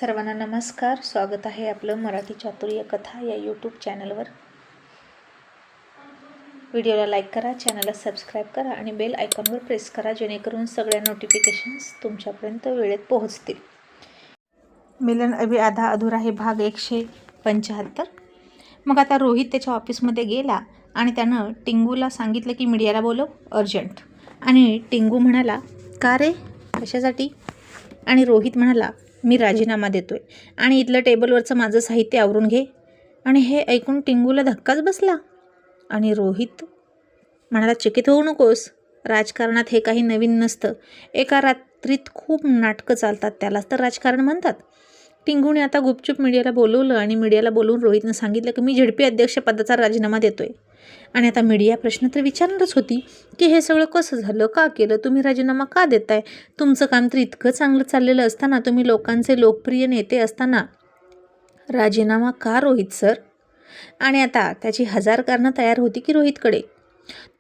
सर्वांना नमस्कार. स्वागत आहे आपलं मराठी चातुर्य कथा या यूट्यूब चॅनलवर. व्हिडिओला लाईक करा, चॅनलला सबस्क्राईब करा आणि बेल आयकॉनवर प्रेस करा, जेणेकरून सगळ्या नोटिफिकेशन्स तुमच्यापर्यंत वेळेत पोहोचतील. मिलन अभी आधा अधुरा हे भाग 175. मग आता रोहित त्याच्या ऑफिसमध्ये गेला आणि त्यानं टिंगूला सांगितलं की मीडियाला बोलव अर्जंट. आणि टिंगू म्हणाला, का रे, कशासाठी? आणि रोहित म्हणाला, मी राजीनामा देतोय आणि इथलं टेबलवरचं माझं साहित्य आवरून घे. आणि हे ऐकून टिंगूला धक्काच बसला. आणि रोहित म्हणाला, चकित होऊ नकोस, राजकारणात हे काही नवीन नसतं. एका रात्रीत खूप नाटकं चालतात, त्यालाच तर राजकारण म्हणतात. टिंगूने आता गुपचूप मीडियाला बोलवलं आणि मीडियाला बोलवून रोहितनं सांगितलं की मी झेडपी अध्यक्षपदाचा राजीनामा देतोय. आणि आता मीडिया प्रश्न तर विचारणारच होती की हे सगळं कसं झालं, का केलं, तुम्ही राजीनामा का देताय? तुमचं काम तर इतकं चांगलं चाललेलं असताना, तुम्ही लोकांचे लोकप्रिय नेते असताना राजीनामा का रोहित सर? आणि आता त्याची 1000 कारणं तयार होती की रोहितकडे.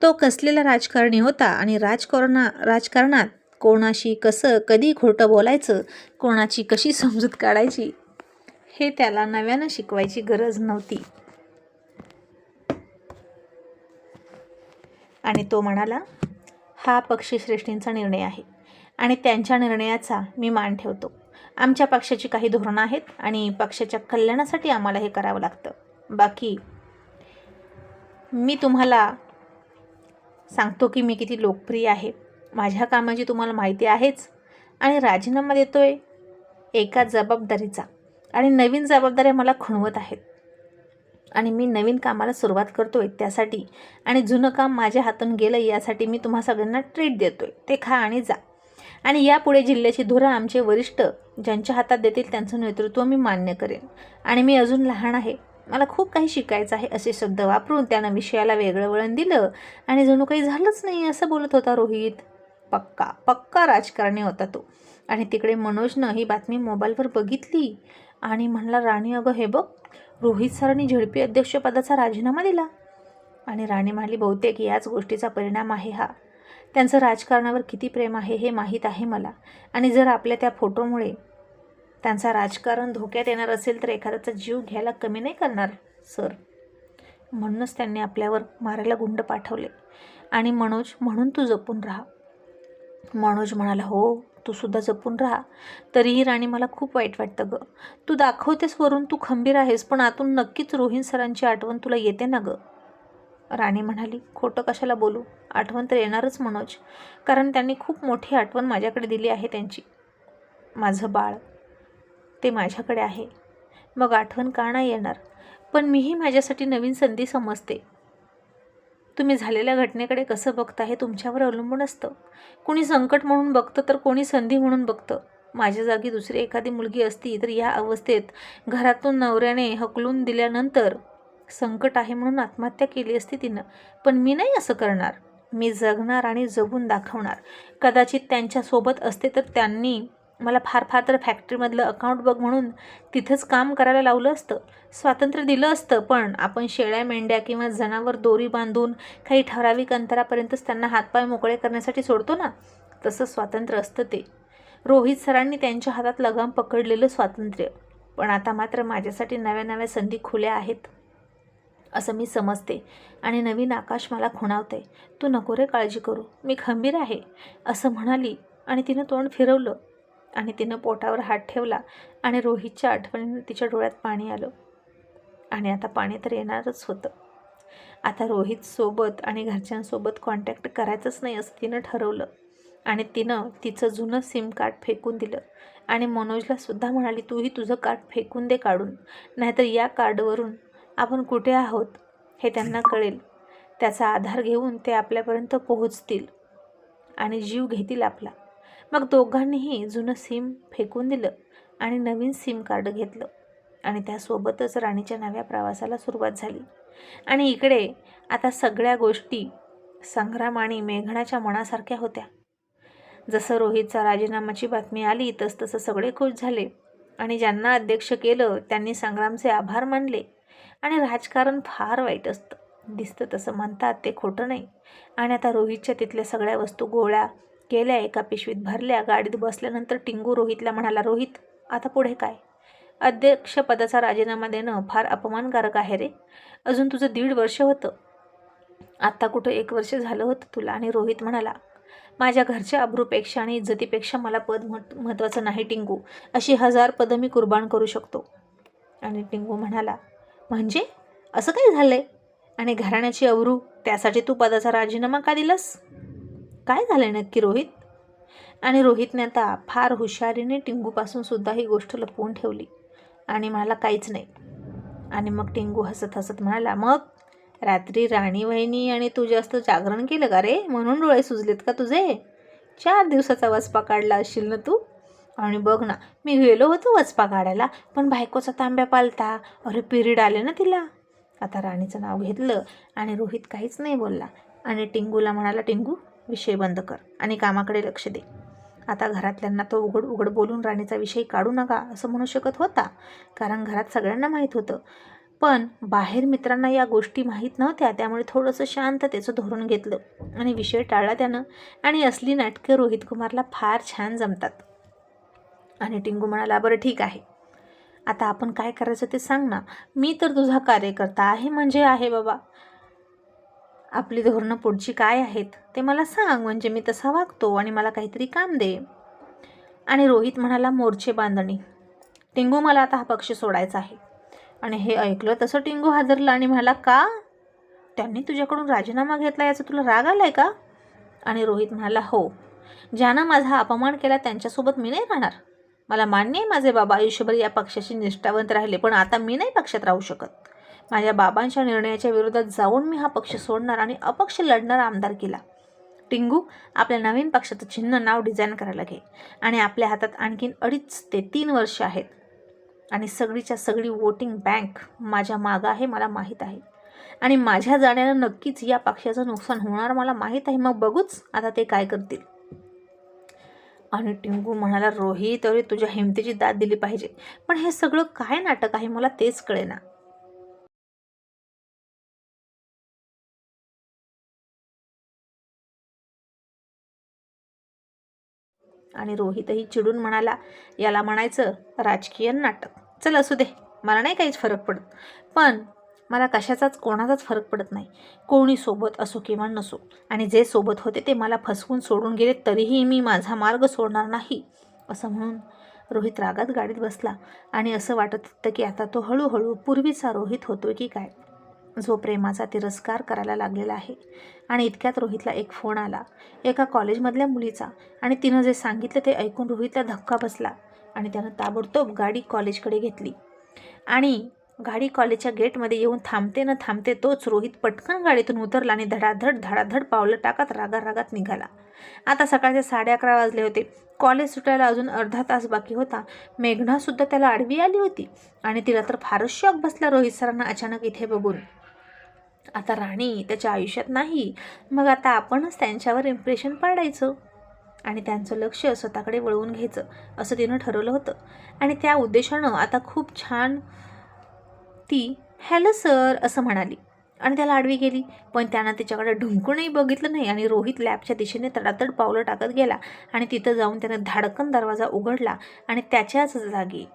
तो कसलेला राजकारणी होता आणि राजकारणात कोणाशी कसं कधी खोटं बोलायचं, कोणाची कशी समजूत काढायची हे त्याला नव्यानं शिकवायची गरज नव्हती. आणि तो म्हणाला, हा पक्षश्रेष्ठींचा निर्णय आहे आणि त्यांच्या निर्णयाचा मी मान ठेवतो. आमच्या पक्षाची काही धोरणं आहेत आणि पक्षाच्या कल्याणासाठी आम्हाला हे करावं लागतं. बाकी मी तुम्हाला सांगतो की मी किती लोकप्रिय आहे, माझ्या कामाची तुम्हाला माहिती आहेच. आणि राजीनामा देतोय एका जबाबदारीचा, आणि नवीन जबाबदाऱ्या मला खुणवत आहेत आणि मी नवीन कामाला सुरुवात करतोय त्यासाठी. आणि जुनं काम माझ्या हातून गेलं यासाठी मी तुम्हा सगळ्यांना ट्रीट देतोय, ते खा आणि जा. आणि यापुढे जिल्ह्याची धुरा आमचे वरिष्ठ ज्यांच्या हातात देतील त्यांचं नेतृत्व मी मान्य करेन. आणि मी अजून लहान आहे, मला खूप काही शिकायचं आहे, असे शब्द वापरून त्यानं विषयाला वेगळं वळण दिलं आणि जणू काही झालंच नाही असं बोलत होता रोहित. पक्का राजकारणी होता तो. आणि तिकडे मनोजनं ही बातमी मोबाईलवर बघितली आणि म्हणला, राणी अगं हे बघ, रोहित सरांनी झेडपी अध्यक्षपदाचा राजीनामा दिला. आणि राणी म्हणाली, बहुतेक याच गोष्टीचा परिणाम आहे हा. त्यांचं राजकारणावर किती प्रेम आहे हे माहीत आहे मला. आणि जर आपल्या त्या फोटोमुळे त्यांचा राजकारण धोक्यात येणार असेल तर एखाद्याचा जीव घ्यायला कमी नाही करणार सर. म्हणूनच त्यांनी आपल्यावर मारायला गुंड पाठवले. आणि मनोज, म्हणून तू जपून राहा. मनोज म्हणाला, हो, तू सुद्धा जपून राहा. तरीही राणी मला खूप वाईट वाटतं गं. तू दाखवतेस वरून तू खंबीर आहेस, पण आतून नक्कीच रोहित सरांची आठवण तुला येते ना गं. राणी म्हणाली, खोटं कशाला बोलू, आठवण तर येणारच मनोज, कारण त्यांनी खूप मोठी आठवण माझ्याकडे दिली आहे त्यांची. माझं बाळ, ते माझ्याकडे आहे, मग आठवण का नाही येणार? पण मीही माझ्यासाठी नवीन संधी समजते. तुम्ही झालेल्या घटनेकडे कसं बघता हे तुमच्यावर अवलंबून असतं. कोणी संकट म्हणून बघतं तर कोणी संधी म्हणून बघतं. माझ्या जागी दुसरी एखादी मुलगी असती तर या अवस्थेत घरातून नवऱ्याने हकलून दिल्यानंतर संकट आहे म्हणून आत्महत्या केली असती तिनं. पण मी नाही असं करणार. मी जगणार आणि जगून दाखवणार. कदाचित त्यांच्यासोबत असते तर त्यांनी मला फार तर फॅक्टरीमधलं अकाउंट बघ म्हणून तिथंच काम करायला लावलं असतं, स्वातंत्र्य दिलं असतं. पण आपण शेळ्या, मेंढ्या किंवा जनावर दोरी बांधून काही ठराविक अंतरापर्यंतच त्यांना हातपाय मोकळे करण्यासाठी सोडतो ना, तसं स्वातंत्र्य असतं ते. रोहित सरांनी त्यांच्या हातात लगाम पकडलेलं स्वातंत्र्य. पण आता मात्र माझ्यासाठी नव्या संधी खुल्या आहेत असं मी समजते. आणि नवीन आकाश मला खुणावते. तू नको रे काळजी करू, मी खंबीर आहे असं म्हणाली. आणि तिनं तोंड फिरवलं आणि तिनं पोटावर हात ठेवला. आणि रोहितच्या आठवणीनं तिच्या डोळ्यात पाणी आलं. आणि आता पाणी तर येणारच होतं. आता रोहितसोबत आणि घरच्यांसोबत कॉन्टॅक्ट करायचंच नाही असं तिनं ठरवलं. आणि तिनं तिचं जुनं सिम कार्ड फेकून दिलं. आणि मनोजला सुद्धा म्हणाली, तूही तुझं कार्ड फेकून दे काढून, नाहीतर या कार्डवरून आपण कुठे आहोत हे त्यांना कळेल. त्याचा आधार घेऊन ते आपल्यापर्यंत पोहोचतील आणि जीव घेतील आपला. मग दोघांनीही जुनं सिम फेकून दिलं आणि नवीन सिम कार्ड घेतलं. आणि त्यासोबतच राणीच्या नव्या प्रवासाला सुरुवात झाली. आणि इकडे आता सगळ्या गोष्टी संग्राम आणि मेघनाच्या मनासारख्या होत्या. जसं रोहितचा राजीनामाची बातमी आली तसं सगळे खुश झाले. आणि ज्यांना अध्यक्ष केलं त्यांनी संग्रामचे आभार मानले. आणि राजकारण फार वाईट असतं, दिसतं तसं म्हणतात ते खोटं नाही. आणि आता रोहितच्या तिथल्या सगळ्या वस्तू गोळा केल्या, एका पिशवीत भरल्या. गाडीत बसल्यानंतर टिंगू रोहितला म्हणाला, रोहित, आता पुढे काय? अध्यक्षपदाचा राजीनामा देणं फार अपमानकारक आहे रे. अजून तुझं 1.5 वर्ष होतं. आत्ता कुठं 1 वर्ष झालं होतं तुला. आणि रोहित म्हणाला, माझ्या घरच्या अब्रूपेक्षा आणि इज्जतीपेक्षा मला पद महत्त्वाचं नाही टिंगू. अशी 1000 पदं मी कुर्बान करू शकतो. आणि टिंगू म्हणाला, म्हणजे असं काय झालंय? आणि घराण्याची अब्रू, त्यासाठी तू पदाचा राजीनामा का दिलास? काय झालंय नक्की रोहित? आणि रोहितने आता फार हुशारीने टिंगूपासून सुद्धा ही गोष्ट लपवून ठेवली आणि म्हणाला, काहीच नाही. आणि मग टिंगू हसत हसत म्हणाला, मग रात्री राणी वहिनी आणि तू जास्त जागरण केलं का रे, म्हणून डोळे सुजलेत का तुझे? 4 दिवसाचा वचपा काढला असशील ना तू. आणि बघ ना, मी गेलो होतो वचपा काढायला, पण बायकोचा तांब्या पालता. अरे पिरियड आले ना तिला. आता राणीचं नाव घेतलं आणि रोहित काहीच नाही बोलला. आणि टिंगूला म्हणाला, टिंगू विषय बंद कर आणि कामाकडे लक्ष दे. आता घरातल्यांना तो उघड उघड बोलून राणीचा विषय काढू नका असं म्हणू शकत होता, कारण घरात सगळ्यांना माहीत होतं. पण बाहेर मित्रांना या गोष्टी माहीत नव्हत्या, त्यामुळे थोडंसं शांततेचं धोरण घेतलं आणि विषय टाळला त्यानं. आणि असली नाटकं रोहित कुमारला फार छान जमतात. आणि टिंगू म्हणाला, बरं ठीक आहे, आता आपण काय करायचं ते सांग ना. मी तर तुझा कार्यकर्ता आहे, म्हणजे आहे बाबा. आपली धोरणं पुढची काय आहेत ते मला सांग, म्हणजे मी तसा वागतो आणि मला काहीतरी काम दे. आणि रोहित म्हणाला, मोर्चे बांधणी. टिंगू, मला आता हा पक्ष सोडायचा आहे. आणि हे ऐकलं तसं टिंगू हादरला आणि म्हणाला, का? त्यांनी तुझ्याकडून राजीनामा घेतला याचा तुला राग आलाय का? आणि रोहित म्हणाला, हो, ज्यानं माझा अपमान केला त्यांच्यासोबत मी नाही राहणार. मला मान्य आहे माझे बाबा आयुष्यभर या पक्षाशी निष्ठावंत राहिले, पण आता मी नाही पक्षात राहू शकत. माझ्या बाबांच्या निर्णयाच्या विरोधात जाऊन मी हा पक्ष सोडणार आणि अपक्ष लढणार आमदार केला. टिंगू, आपल्या नवीन पक्षाचं चिन्ह नाव डिझाईन करायला घे. आणि आपल्या हातात आणखीन 2.5 ते 3 वर्ष आहेत. आणि सगळीच्या सगळी वोटिंग बँक माझ्या मागं आहे, मला माहीत आहे. आणि माझ्या जाण्यानं नक्कीच या पक्षाचं नुकसान होणार मला माहीत आहे. मग बघूच आता ते काय करतील. आणि टिंगू म्हणाला, रोहित, अरे तुझ्या हिमतीची दाद दिली पाहिजे, पण हे सगळं काय नाटक आहे मला तेच कळेना. आणि रोहितही चिडून म्हणाला, याला म्हणायचं राजकीय नाटक. चल असू दे, मला नाही काहीच फरक पडत. पण मला कशाचाच कोणाचाच फरक पडत नाही, कोणी सोबत असो किंवा नसो. आणि जे सोबत होते ते मला फसवून सोडून गेले, तरीही मी माझा मार्ग सोडणार नाही. असं म्हणून रोहित रागात गाडीत बसला. आणि असं वाटत होतं की आता तो हळूहळू पूर्वीचा रोहित होतोय की काय, जो प्रेमाचा तिरस्कार करायला लागलेला आहे. आणि इतक्यात रोहितला एक फोन आला एका कॉलेजमधल्या मुलीचा. आणि तिनं जे सांगितलं ते ऐकून रोहितला धक्का बसला. आणि त्यानं ताबडतोब गाडी कॉलेजकडे घेतली. आणि गाडी कॉलेजच्या गेटमध्ये येऊन थांबते न थांबते तोच रोहित पटकन गाडीतून उतरला आणि धडाधड पावलं टाकत रागात निघाला. आता सकाळचे 11:30 वाजले होते. कॉलेज सुटायला अजून अर्धा तास बाकी होता. मेघनासुद्धा त्याला आडवी आली होती. आणि तिला तर फारच शॉक बसला रोहित सरांना अचानक इथे बघून. आता राणी त्याच्या आयुष्यात नाही, मग आता आपणच त्यांच्यावर इम्प्रेशन पाडायचं आणि त्यांचं लक्ष स्वतःकडे वळवून घ्यायचं असं तिनं ठरवलं होतं. आणि त्या उद्देशानं आता खूप छान ती हॅलो सर असं म्हणाली आणि त्याला आडवी गेली. पण त्यानं तिच्याकडे ढुंकूनही बघितलं नाही. आणि रोहित लॅबच्या दिशेने तडातड पावलं टाकत गेला. आणि तिथं जाऊन त्यानं धाडकन दरवाजा उघडला. आणि त्याच्याच जागी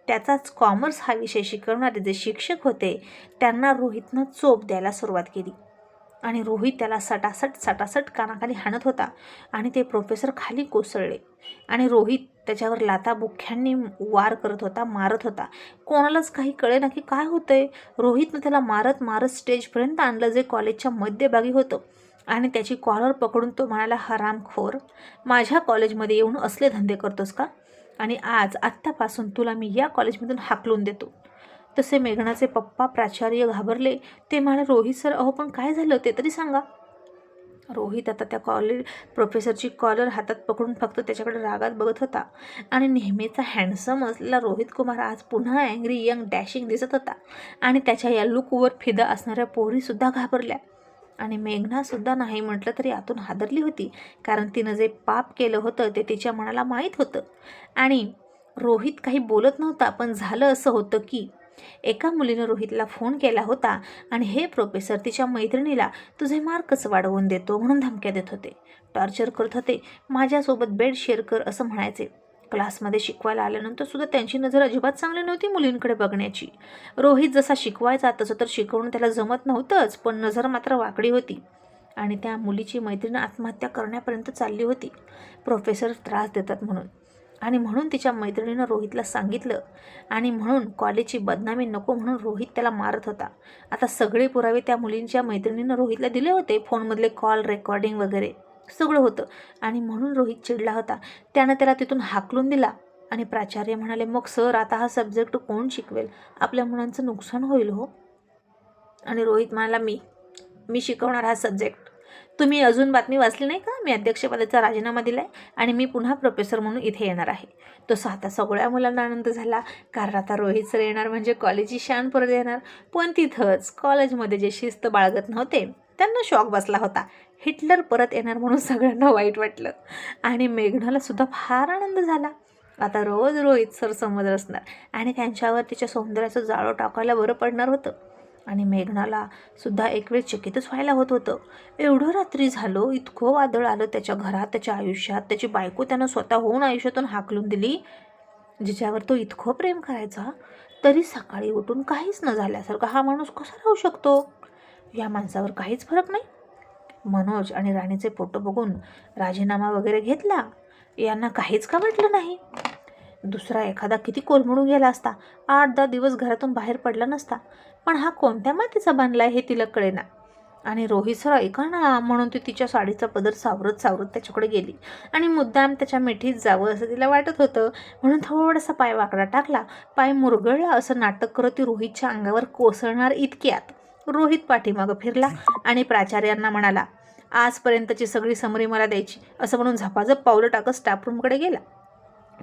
त्याचाच कॉमर्स हा विषय शिकवणारे जे शिक्षक होते त्यांना रोहितनं चोप द्यायला सुरुवात केली. आणि रोहित त्याला सटासट कानाखाली हाणत होता. आणि ते प्रोफेसर खाली कोसळले. आणि रोहित त्याच्यावर लाथाबुक्क्यांनी वार करत होता, मारत होता. कोणालाच काही कळेना की काय होतंय. रोहितनं त्याला मारत स्टेजपर्यंत आणलं, जे कॉलेजच्या मध्यभागी होतं. आणि त्याची कॉलर पकडून तो म्हणाला, हरामखोर, माझ्या कॉलेजमध्ये येऊन असले धंदे करतोस का? आणि आत्तापासून तुला मी या कॉलेजमधून हाकलून देतो. तसे मेघनाचे पप्पा प्राचार्य घाबरले. ते म्हणाले, रोहित सर, अहो पण काय झालं ते तरी सांगा. रोहित आता त्या प्रोफेसरची कॉलर हातात पकडून फक्त त्याच्याकडे रागात बघत होता. आणि नेहमीचा हँडसम असलेला रोहित कुमार आज पुन्हा अँग्री यंग डॅशिंग दिसत होता. आणि त्याच्या या लुकवर फिदा असणाऱ्या पोरीसुद्धा घाबरल्या. आणि मेघनासुद्धा नाही म्हटलं तरी आतून हादरली होती, कारण तिनं जे पाप केलं होतं ते तिच्या मनाला माहीत होतं. आणि रोहित काही बोलत नव्हता. पण झालं असं होतं की एका मुलीनं रोहितला फोन केला होता आणि हे प्रोफेसर तिच्या मैत्रिणीला तुझे मार्कच वाढवून देतो म्हणून धमक्या देत होते, टॉर्चर करत होते, माझ्यासोबत बेड शेअर कर असं म्हणायचे. क्लासमध्ये शिकवायला आल्यानंतर सुद्धा त्यांची नजर अजिबात चांगली नव्हती मुलींकडे बघण्याची. रोहित जसा शिकवायचा तसं तर शिकवणं त्याला जमत नव्हतंच, पण नजर मात्र वाकडी होती. आणि त्या मुलीची मैत्रीण आत्महत्या करण्यापर्यंत चालली होती, प्रोफेसर त्रास देतात म्हणून. आणि म्हणून तिच्या मैत्रिणीनं रोहितला सांगितलं, आणि म्हणून कॉलेजची बदनामी नको म्हणून रोहित त्याला मारत होता. आता सगळे पुरावे त्या मुलींच्या मैत्रिणीनं रोहितला दिले होते, फोनमधले कॉल रेकॉर्डिंग वगैरे सगळं होतं. आणि म्हणून रोहित चिडला होता. त्यानं त्याला तिथून हाकलून दिला. आणि प्राचार्य म्हणाले, मग सर आता हा सब्जेक्ट कोण शिकवेल? आपल्या मुलांचं नुकसान होईल हो. आणि रोहित म्हणाला, मी शिकवणार हा सब्जेक्ट. तुम्ही अजून बातमी वाचली नाही का? मी अध्यक्षपदाचा राजीनामा दिला आहे आणि मी पुन्हा प्रोफेसर म्हणून इथे येणार आहे. तसं आता सगळ्या मुलांना आनंद झाला, कारण आता रोहित सर येणार म्हणजे कॉलेजची शान परत येणार. पण तिथंच कॉलेजमध्ये जे शिस्त बाळगत नव्हते त्यांना शॉक बसला होता. हिटलर परत येणार म्हणून सगळ्यांना वाईट वाटलं. आणि मेघनाला सुद्धा फार आनंद झाला. आता रोज रोहित सर समोर असणार आणि त्यांच्यावर तिच्या सौंदर्याचं जाळं टाकायला बरं पडणार होतं. आणि मेघनाला सुद्धा एक वेळ चकितच व्हायला होत होतं. एवढं रात्री झालं, इतकं वादळ आलं त्याच्या घरात, त्याच्या आयुष्यात. त्याची बायको त्यानं स्वतःहून आयुष्यातून हाकलून दिली, जिच्यावर तो इतकं प्रेम करायचा. तरी सकाळी उठून काहीच न झाल्यासारखा हा माणूस कसा राहू शकतो? या माणसावर काहीच फरक नाही. मनोज आणि राणीचे फोटो बघून राजीनामा वगैरे घेतला, यांना काहीच का वाटलं नाही. दुसरा एखादा किती कोलमडून गेला असता, 8-10 दिवस घरातून बाहेर पडला नसता. पण हा कोणत्या मातीचा बांधलाय हे तिला कळेना. आणि रोहित सर ऐका ना म्हणून ती तिच्या साडीचा पदर सावरत सावरत त्याच्याकडे गेली. आणि मुद्दाम त्याच्या मिठीत जावं असं तिला वाटत होतं, म्हणून थोडासा पाय वाकडा टाकला. पाय मुरगळला असं नाटक करत ती रोहितच्या अंगावर कोसळणार इतक्यात रोहित पाठीमागं फिरला आणि प्राचार्यांना म्हणाला, आजपर्यंतची सगळी समरी मला द्यायची, असं म्हणून झपाझप पावलं टाकत स्टाफरूमकडे गेला.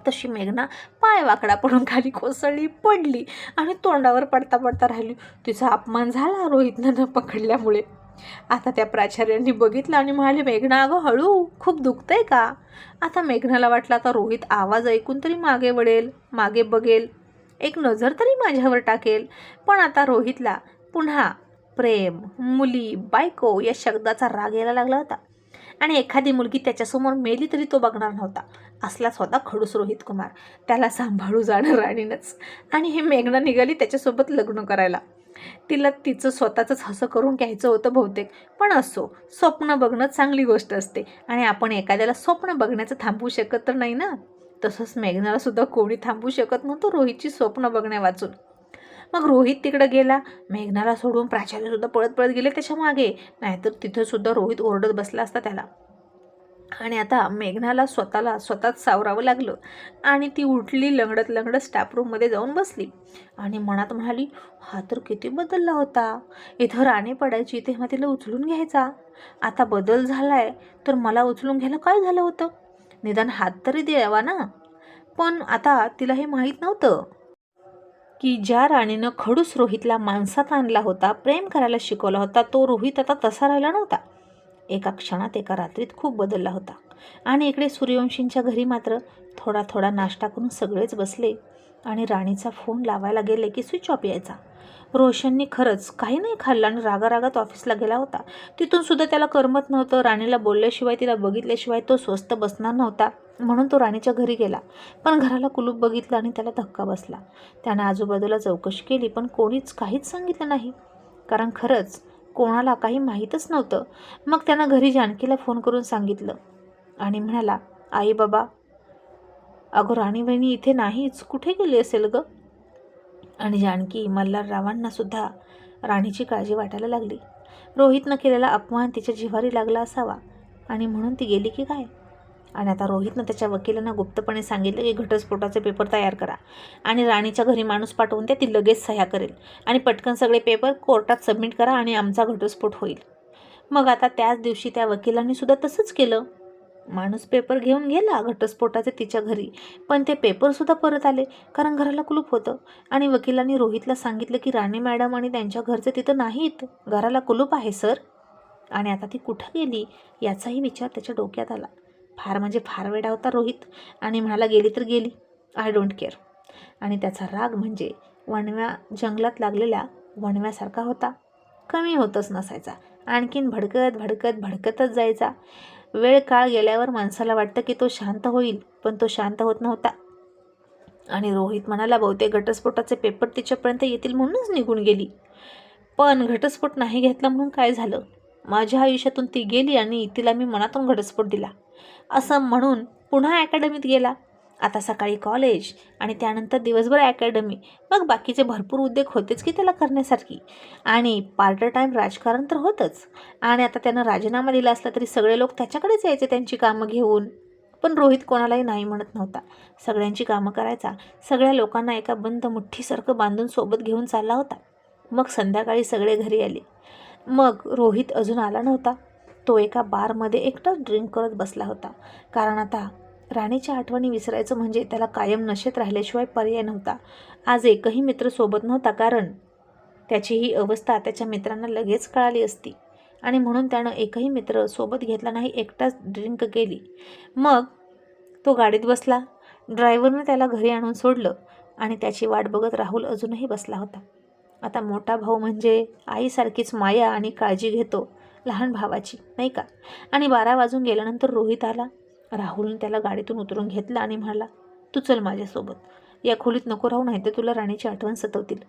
तशी मेघना पाय वाकडा पडून खाली कोसळली, पडली आणि तोंडावर पडता पडता राहिली. तिचा अपमान झाला रोहितनं न पकडल्यामुळे. आता त्या प्राचार्यांनी बघितलं आणि म्हणाले, मेघना अगं हळू, खूप दुखतंय का? आता मेघनाला वाटलं आता रोहित आवाज ऐकून तरी मागे वळेल, मागे बघेल, एक नजर तरी माझ्यावर टाकेल. पण आता रोहितला पुन्हा प्रेम, मुली, बायको या शब्दाचा राग यायला लागला होता. आणि एखादी मुलगी त्याच्यासमोर मेली तरी तो बघणार नव्हता. असलाच होता खडूस रोहित कुमार. त्याला सांभाळू जाणं राणीनंच. आणि हे मेघना निघाली त्याच्यासोबत लग्न करायला. तिला तिचं स्वतःचंच हसं करून घ्यायचं होतं बहुतेक. पण असो, स्वप्न बघणं चांगली गोष्ट असते आणि आपण एखाद्याला स्वप्न बघण्याचं थांबवू शकत तर नाही ना. तसंच मेघनाला सुद्धा कोणी थांबवू शकत नव्हतं रोहितची स्वप्न बघण्या वाचून. मग रोहित तिकडे गेला. मेघनाला सोडून प्राचार्यसुद्धा पळत पळत गेले त्याच्या मागे, नाहीतर तिथं सुद्धा रोहित ओरडत बसला असता त्याला. आणि आता मेघनाला स्वतःच सावरावं लागलं. आणि ती उठली, लंगडत लंगडत स्टाफरूममध्ये जाऊन बसली आणि मनात म्हणाली, हा तर किती बदलला होता. इथं राणी पडायची तेव्हा तिला उचलून घ्यायचा, आता बदल झालाय तर मला उचलून घ्यायला काय झालं होतं? निदान हात तरी द्यावा ना. पण आता तिला हे माहीत नव्हतं की ज्या राणीनं खडूस रोहितला माणसात आणला होता, प्रेम करायला शिकवला होता, तो रोहित आता तसा राहिला नव्हता. एका क्षणात, एका रात्रीत खूप बदलला होता. आणि इकडे सूर्यवंशींच्या घरी मात्र थोडा थोडा नाश्ता करून सगळेच बसले आणि राणीचा फोन लावायला गेले की स्विच ऑफ यायचा. रोशननी खरंच काही नाही खाल्लं आणि रागारागात ऑफिसला गेला होता. तिथून सुद्धा त्याला करमत नव्हतं. राणीला बोलल्याशिवाय, तिला बघितल्याशिवाय तो स्वस्थ बसणार नव्हता, म्हणून तो राणीच्या घरी गेला. पण घराला कुलूप बघितलं आणि त्याला धक्का बसला. त्यानं आजूबाजूला चौकशी केली, पण कोणीच काहीच सांगितलं नाही, कारण खरंच कोणाला काही माहीतच नव्हतं. मग त्यानं घरी जानकीला फोन करून सांगितलं आणि म्हणाला, आई बाबा, अगं राणी बहिणी इथे नाहीच, कुठे गेली असेल गं? आणि जानकी मल्हाररावांना सुद्धा राणीची काळजी वाटायला लागली. रोहितनं केलेला अपमान तिच्या जिव्हारी लागला असावा आणि म्हणून ती गेली की काय? आणि आता रोहितनं त्याच्या वकिलांना गुप्तपणे सांगितलं की घटस्फोटाचे पेपर तयार करा आणि राणीच्या घरी माणूस पाठवून द्या, ती लगेच सह्या करेल आणि पटकन सगळे पेपर कोर्टात सबमिट करा आणि आमचा घटस्फोट होईल. मग आता त्याच दिवशी त्या वकिलांनी सुद्धा तसंच केलं. माणूस पेपर घेऊन गेला घटस्फोटाचे तिच्या घरी, पण ते पेपरसुद्धा परत आले, कारण घराला कुलूप होतं. आणि वकिलांनी रोहितला सांगितलं की राणी मॅडम आणि त्यांच्या घरचे तिथं नाहीत, घराला कुलूप आहे सर. आणि आता ती कुठं गेली याचाही विचार त्याच्या डोक्यात आला. फार म्हणजे फार वेडा होता रोहित. आणि म्हणाला, गेली तर गेली, आय डोंट केअर. आणि त्याचा राग म्हणजे वणव्या जंगलात लागलेल्या वणव्यासारखा होता, कमी होतच नसायचा, आणखीन भडकत भडकत भडकतच जायचा. वेळ काळ गेल्यावर माणसाला वाटतं की तो शांत होईल, पण तो शांत होत नव्हता. आणि रोहित म्हणाला बहुतेक घटस्फोटाचे पेपर तिच्यापर्यंत येतील म्हणूनच निघून गेली. पण घटस्फोट नाही घेतला म्हणून काय झालं? माझ्या आयुष्यातून ती गेली आणि तिला मी मनातून घटस्फोट दिला असं म्हणून पुन्हा अकॅडमीत गेला. आता सकाळी कॉलेज आणि त्यानंतर दिवसभर अकॅडमी, मग बाकीचे भरपूर उद्योग होतेच की त्याला करण्यासारखी, आणि पार्ट टाईम राजकारण तर होतंच. आणि आता त्यानं राजीनामा दिला असला तरी सगळे लोक त्याच्याकडेच यायचे त्यांची कामं घेऊन. पण रोहित कोणालाही नाही म्हणत नव्हता, सगळ्यांची कामं करायचा, सगळ्या लोकांना एका बंद मुठ्ठीसारखं बांधून सोबत घेऊन चालला होता. मग संध्याकाळी सगळे घरी आले. मग रोहित अजून आला नव्हता. तो एका बारमध्ये एकटाच ड्रिंक करत बसला होता, कारण आता राणीच्या आठवणी विसरायचं म्हणजे त्याला कायम नशेत राहिल्याशिवाय पर्याय नव्हता. आज एकही मित्र सोबत नव्हता, कारण त्याची ही अवस्था त्याच्या मित्रांना लगेच कळाली असती, आणि म्हणून त्यानं एकही मित्र सोबत घेतला नाही, एकटाच ड्रिंक केली. मग तो गाडीत बसला. ड्रायव्हरने त्याला घरी आणून सोडलं आणि त्याची वाट बघत राहुल अजूनही बसला होता. आता मोठा भाऊ म्हणजे आईसारखीच माया आणि काळजी घेतो लहान भावाची, नाही का? आणि 12 वाजून गेल्यानंतर रोहित आला. राहुलने त्याला गाडीतून उतरून घेतलं आणि म्हणाला, तू चल माझ्यासोबत, या खोलीत नको राहू, नाही तर तुला राणीची आठवण सतवतील.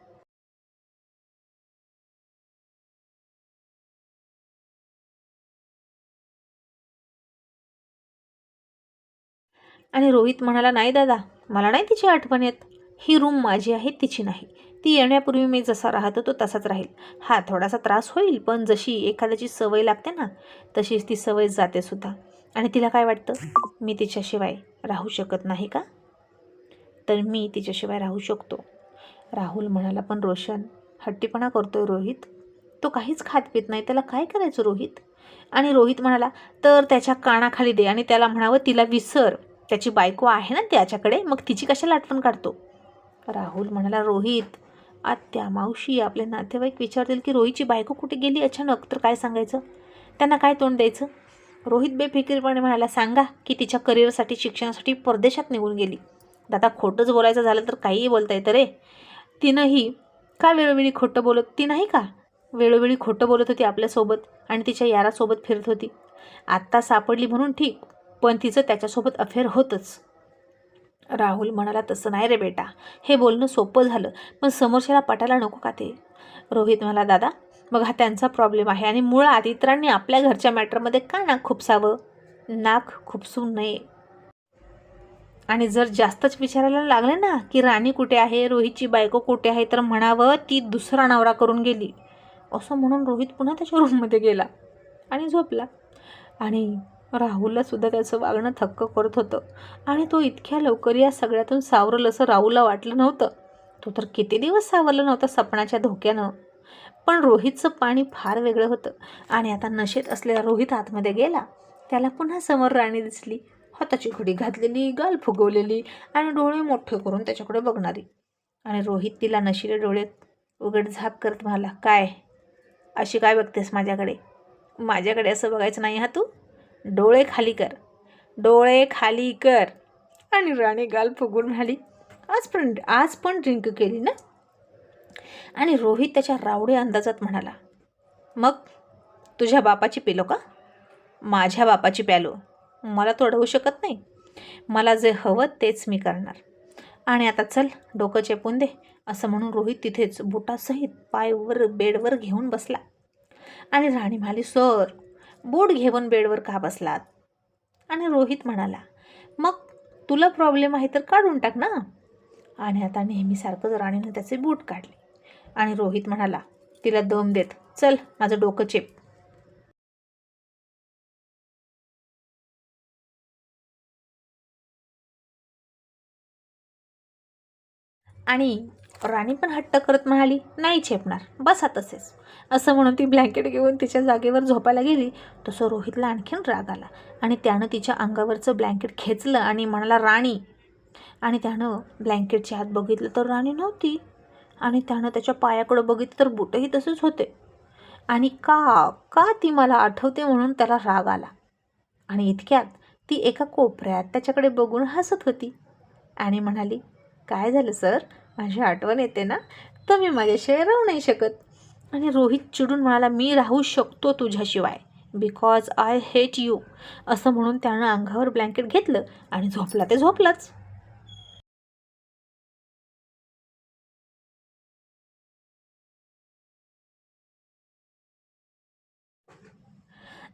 आणि रोहित म्हणाला, नाही दादा, मला नाही तिची आठवण येत. ही रूम माझी आहे, तिची नाही. ती येण्यापूर्वी मी जसा राहत होतो तसाच राहील. हा थोडासा त्रास होईल, पण जशी एखाद्याची सवय लागते ना, तशीच ती सवय जाते सुद्धा. आणि तिला काय वाटतं, मी तिच्याशिवाय राहू शकत नाही का? तर मी तिच्याशिवाय राहू शकतो. राहुल म्हणाला, पण रोशन हट्टीपणा करतोय रोहित, तो काहीच खात पित नाही, त्याला काय करायचं रोहित? आणि रोहित म्हणाला, तर त्याच्या कानाखाली दे आणि त्याला म्हणावं तिला विसर, त्याची बायको आहे ना त्याच्याकडे, मग तिची कशाला आठवण काढतो? राहुल म्हणाला, रोहित, आत्या मावशी आपले नातेवाईक विचारतील की रोहितची बायको कुठे गेली अचानक, तर काय सांगायचं? त्यांना काय तोंड द्यायचं? रोहित बेफिकीरपणे म्हणाला, सांगा की तिच्या करिअरसाठी शिक्षणासाठी परदेशात निघून गेली. दादा, खोटंच बोलायचं झालं तर काहीही बोलता येतं रे. तिनंही का वेळोवेळी खोटं बोलत, ती नाही का वेळोवेळी खोटं बोलत होती आपल्यासोबत आणि तिच्या यारासोबत फिरत होती. आत्ता सापडली म्हणून ठीक, पण तिचं त्याच्यासोबत अफेअर होतंच. राहुल म्हणाला, तसं नाही रे बेटा, हे बोलणं सोपं झालं, पण समोरच्याला पटायला नको का ते? रोहित म्हणाला, दादा, मग हा त्यांचा प्रॉब्लेम आहे, आणि मुळात इतरांनी आपल्या घरच्या मॅटरमध्ये का नाक खुपसावं? नाक खुपसू नये. आणि जर जास्तच विचारायला लागले ना की राणी कुठे आहे, रोहितची बायको कुठे आहे, तर म्हणावं ती दुसरा नवरा करून गेली. असं म्हणून रोहित पुन्हा त्याच्या रूममध्ये गेला आणि झोपला. आणि राहुलला सुद्धा त्याचं वागणं थक्क करत होतं, आणि तो इतक्या लवकर या सगळ्यातून सावरल असं राहुलला वाटलं नव्हतं. तो तर किती दिवस सावरला नव्हता सपनाच्या धोक्यानं. पण रोहितचं पाणी फार वेगळं होतं. आणि आता नशेत असलेला रोहित आतमध्ये गेला. त्याला पुन्हा समोर राणी दिसली, हाताची घडी घातलेली, गाल फुगवलेली आणि डोळे मोठे करून त्याच्याकडे बघणारी. आणि रोहित तिला नशिले डोळे उघड झाक करत म्हणाला, काय अशी काय बघतेस माझ्याकडे? माझ्याकडे असं बघायचं नाही हा तू. डोळे खाली कर, डोळे खाली कर. आणि राणी गाल फुगून म्हणाली, आज पण ड्रिंक केली ना? आणि रोहित त्याच्या रावडे अंदाजात म्हणाला, मग तुझ्या बापाची पेलो का? माझ्या बापाची प्यालो. मला तो अडवू शकत नाही. मला जे हवं तेच मी करणार. आणि आता चल, डोकं चेपून दे. असं म्हणून रोहित तिथेच बुटासहित पायवर बेडवर घेऊन बसला. आणि राणी म्हणाली, सर, बूट घेऊन बेडवर का बसलात? आणि रोहित म्हणाला, मग तुला प्रॉब्लेम आहे तर काढून टाक ना. आणि आता नेहमीसारखंच राणीनं त्याचे बूट काढले. आणि रोहित म्हणाला, तिला दम देत, चल माझं डोकं चेप. आणि राणी पण हट्ट करत म्हणाली, नाही चेपणार, बसा तसेच. असं म्हणून ती ब्लँकेट घेऊन तिच्या जागेवर झोपायला गेली. तसं रोहितला आणखीन राग आला आणि त्यानं तिच्या अंगावरचं ब्लँकेट खेचलं आणि म्हणाला, राणी. आणि त्यानं ब्लँकेटच्या आत बघितलं तर राणी नव्हती. आणि त्यानं त्याच्या पायाकडं बघितलं तर बुटही तसेच होते. आणि का का ती मला आठवते म्हणून त्याला राग आला. आणि इतक्यात ती एका कोपऱ्यात त्याच्याकडे बघून हसत होती आणि म्हणाली, काय झालं सर, माझी आठवण येते ना, तुम्ही माझ्याशिवाय राहू नाही शकत. आणि रोहित चिडून म्हणाला, मी राहू शकतो तुझ्याशिवाय, बिकॉज आय हेट यू, असं म्हणून त्यानं अंगावर ब्लँकेट घेतलं आणि झोपला ते झोपलाच.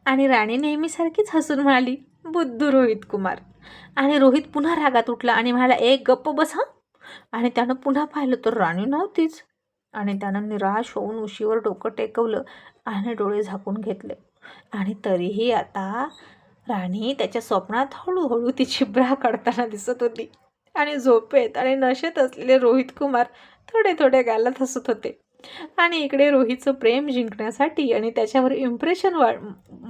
आणि राणी नेहमीसारखीच हसून म्हणाली, बुद्धू रोहित कुमार. आणि रोहित पुन्हा रागात उठला आणि म्हणाला, एक गप्प बस हा. आणि त्यानं पुन्हा पाहिलं तर राणी नव्हतीच. आणि त्यानं निराश होऊन उशीवर डोकं टेकवलं आणि डोळे झाकून घेतले. आणि तरीही आता राणी त्याच्या स्वप्नात हळूहळू तिची ब्रा काढताना दिसत होती. आणि झोपेत आणि नशेत असलेले रोहित कुमार थोडे थोडे गालात हसत होते. आणि इकडे रोहितचं प्रेम जिंकण्यासाठी आणि त्याच्यावर इम्प्रेशन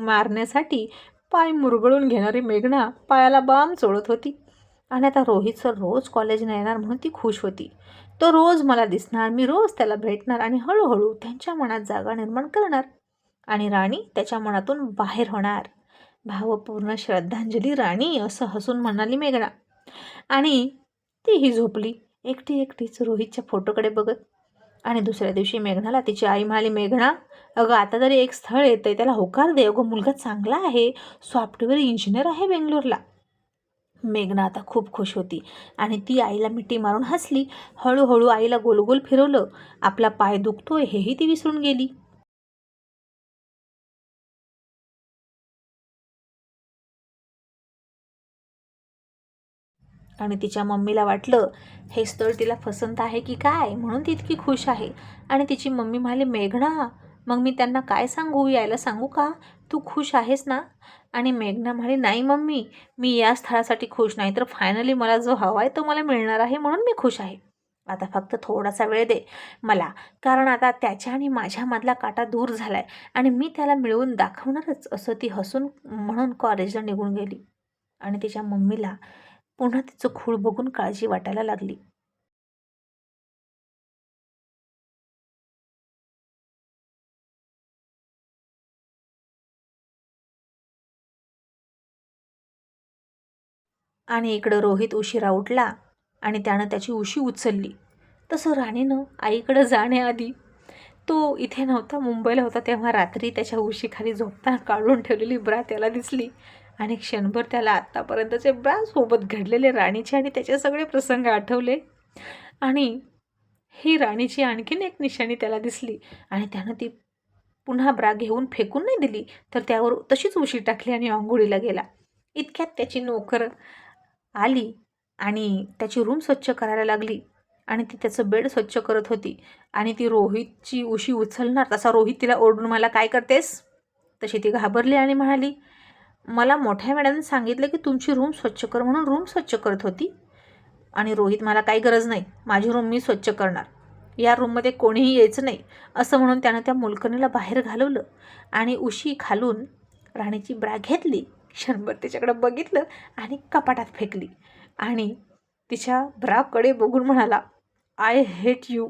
मारण्यासाठी पाय मुरगळून घेणारी मेघना पायाला बाम चोळत होती. आणि आता रोहितचं रोज कॉलेजला येणार म्हणून ती खुश होती. तो रोज मला दिसणार, मी रोज त्याला भेटणार आणि हळूहळू त्यांच्या मनात जागा निर्माण करणार आणि राणी त्याच्या मनातून बाहेर होणार. भावपूर्ण श्रद्धांजली राणी, असं हसून म्हणाली मेघना. आणि तीही झोपली एकटी एकटीच रोहितच्या फोटोकडे बघत. आणि दुसऱ्या दिवशी मेघनाला तिची आई म्हणाली, मेघना अगं आता तरी एक स्थळ येतंय, त्याला होकार दे. अगं मुलगा चांगला आहे, सॉफ्टवेअर इंजिनियर आहे बेंगलोरला. मेघना आता खूप खुश होती आणि ती आईला मिठी मारून हसली. हळूहळू आईला गोलगोल फिरवलं. आपला पाय दुखतोय हेही ती विसरून गेली. आणि तिच्या मम्मीला वाटलं हे स्थळ तिला पसंत आहे की काय, म्हणून ती इतकी खुश आहे. आणि तिची मम्मी म्हणाली, मेघना मग मी त्यांना काय सांगू, यायला सांगू का, तू खुश आहेस ना. आणि मेघना म्हणाली, नाही मम्मी, मी या स्थळासाठी खुश नाही, तर फायनली मला जो हवा आहे तो मला मिळणार आहे म्हणून मी खुश आहे. आता फक्त थोडासा वेळ दे मला, कारण आता त्याच्या आणि माझ्यामधला काटा दूर झाला आहे आणि मी त्याला मिळवून दाखवणारच, असं ती हसून म्हणून कॉलेजला निघून गेली. आणि तिच्या मम्मीला पुन्हा तिचं खूळ बघून काळजी वाटायला लागली. आणि इकडं रोहित उशिरा उठला आणि त्यानं त्याची उशी उचलली. तसं राणीनं आईकडं जाण्याआधी, तो इथे नव्हता, मुंबईला होता, तेव्हा रात्री त्याच्या उशीखाली झोपताना काढून ठेवलेली ब्रा त्याला दिसली. आणि क्षणभर त्याला आत्तापर्यंतचे ब्रासोबत घडलेले राणीचे आणि त्याचे सगळे प्रसंग आठवले. आणि ही राणीची आणखीन एक निशाणी त्याला दिसली. आणि त्यानं ती पुन्हा ब्रा घेऊन फेकून नाही दिली, तर त्यावर तशीच उशी टाकली आणि अंघोळीला गेला. इतक्यात त्याची नोकर आली आणि त्याची रूम स्वच्छ करायला लागली. आणि ती त्याचं बेड स्वच्छ करत होती. आणि ती रोहितची उशी उचलणार तसा रोहित तिला ओरडून, मला काय करतेस. तशी ती घाबरली आणि म्हणाली, मला मोठ्या मॅडमने सांगितलं की तुमची रूम स्वच्छ कर म्हणून रूम स्वच्छ करत होती. आणि रोहित, मला काही गरज नाही, माझी रूम मी स्वच्छ करणार, या रूममध्ये कोणीही यायचं नाही, असं म्हणून त्यानं त्या मोलकरणीला बाहेर घालवलं. आणि उशी खालून राणीची ब्रा घेतली, क्षणभर त्याच्याकडे बघितलं आणि कपाटात फेकली. आणि तिच्या ब्राकडे बघून म्हणाला, आय हेट यू.